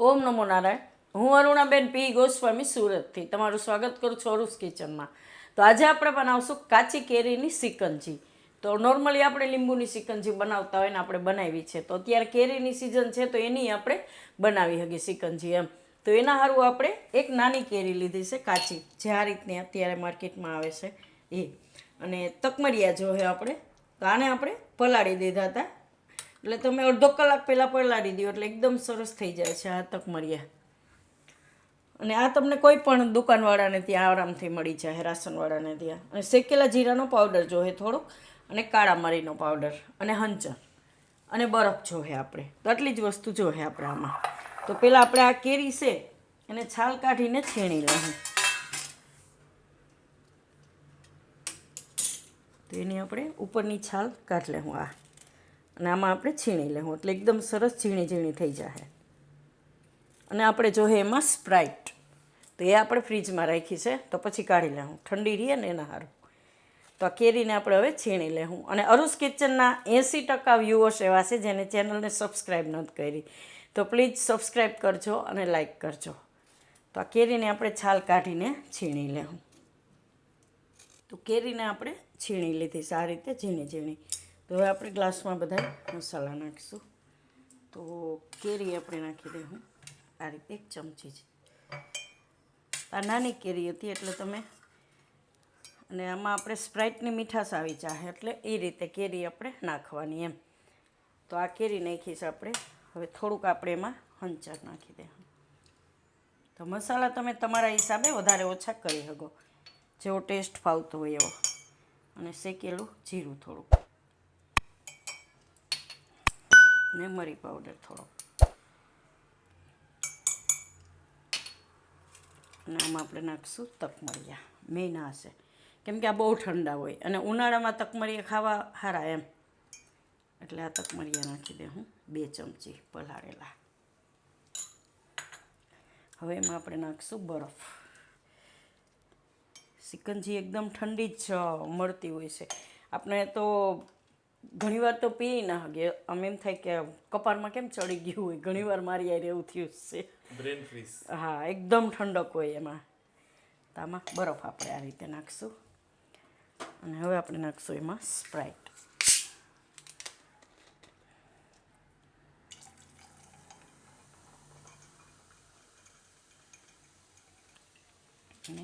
ઓમ નમો નારાયણ. હું અરુણાબેન પી ગોસ્વામી સુરતથી તમારું સ્વાગત કરું છું અરુસ કિચનમાં. તો આજે આપણે બનાવશું કાચી કેરીની સિકંજી. તો નોર્મલી આપણે લીંબુની સિકંજી બનાવતા હોય ને આપણે બનાવી છે. તો અત્યારે કેરીની સિઝન છે તો એની આપણે બનાવી શકીએ સિકંજી એમ. તો એના સારું આપણે એક નાની કેરી લીધી છે કાચી, જે આ રીતની અત્યારે માર્કેટમાં આવે છે એ. અને તકમરિયા જો હે આપણે, તો આને આપણે પલાળી દીધા હતા. એટલે તમે અડધો કલાક પહેલાં પલાળી દો એટલે એકદમ સરસ થઈ જાય છે આ તકમરિયા. અને આ તમને કોઈ પણ દુકાનવાળાને ત્યાં આરામથી મળી જાય, રાશનવાળાને ત્યાં. અને શેકેલા જીરાનો પાવડર જોહે થોડોક, અને કાળા મરીનો પાવડર, અને હંચર, અને બરફ જોહે આપણે. તો આટલી જ વસ્તુ જોહે આપણે આમાં. તો પહેલાં આપણે આ કેરી છે એને છાલ કાઢીને છીણી લઈએ. તો એની આપણે ઉપરની છાલ કાઢી લેવું આ, અને આમાં આપણે છીણી લેવું એટલે એકદમ સરસ ઝીણી ઝીણી થઈ જાય. અને આપણે જોઈએ એમાં સ્પ્રાઇટ, તો એ આપણે ફ્રીજમાં રાખી છે, તો પછી કાઢી લેવું, ઠંડી રહીએ ને એના સારું. તો આ કેરીને આપણે હવે છીણી લેવું. અને અરુસ કિચનના 80% વ્યૂઅર્સ એવા છે જેને ચેનલને સબસ્ક્રાઈબ નથી કરી, તો પ્લીઝ સબસ્ક્રાઈબ કરજો અને લાઈક કરજો. તો આ કેરીને આપણે છાલ કાઢીને છીણી લેવું. તો કેરીને આપણે છીણી લીધી છે આ રીતે ઝીણી ઝીણી. તો હવે આપણે ગ્લાસમાં બધા મસાલા નાખીશું. તો કેરી આપણે નાખી દઉં આ રીતે, 1 ચમચી જ. આ નાની કેરી હતી એટલે તમે, અને આમાં આપણે સ્પ્રાઇટની મીઠાશ આવી જાય એટલે એ રીતે કેરી આપણે નાખવાની એમ. તો આ કેરી નાખીશ આપણે. હવે થોડુંક આપણે એમાં હંચર નાખી દઈએ. તો મસાલા તમે તમારા હિસાબે વધારે ઓછા કરી શકો, જેવો ટેસ્ટ ફાવતો હોય એવો. અને શેકેલું જીરું થોડુંક, ને મરી પાવડર થોડો. અને આમાં આપણે નાખીશું તકમરિયા. મેઇન આ છે, કેમ કે આ બહુ ઠંડા હોય અને ઉનાળામાં તકમરિયા ખાવા સારા એમ. એટલે આ તકમરિયા નાખી દે હું 2 ચમચી પલાળેલા. હવે એમાં આપણે નાખીશું બરફ. સિકંજી એકદમ ઠંડી જ મળતી હોય છે. આપણે તો ઘણીવાર તો પી ના શકીએ, આમ એમ થાય કે કપાળમાં કેમ ચડી ગયું હોય. ઘણીવાર મારી યાર એવું થયું છે. Brain freeze. હા, એકદમ ઠંડક હોય એમાં. તો આમાં બરફ આપણે આ રીતે નાખીશું. અને હવે આપણે નાખીશું એમાં સ્પ્રાઇટ. અને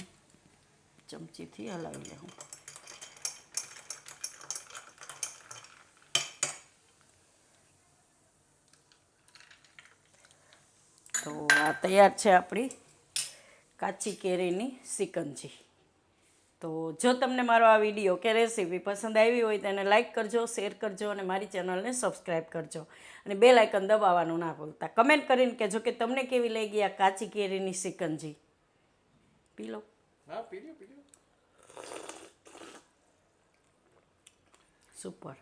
ચમચીથી હલાવી લેવું. તો આ તૈયાર છે આપણી કાચી કેરીની સિકંજી. તો જો તમને મારો આ વિડીયો કે રેસીપી પસંદ આવી હોય તો એને લાઇક કરજો, શેર કરજો, અને મારી ચેનલને સબસ્ક્રાઈબ કરજો. અને બેલ આઇકન દબાવવાનું ના ભૂલતા. કમેન્ટ કરીને કહેજો કે તમને કેવી લાગી આ કાચી કેરીની સિકંજી. પી લો. હા, પી લો. સુપર.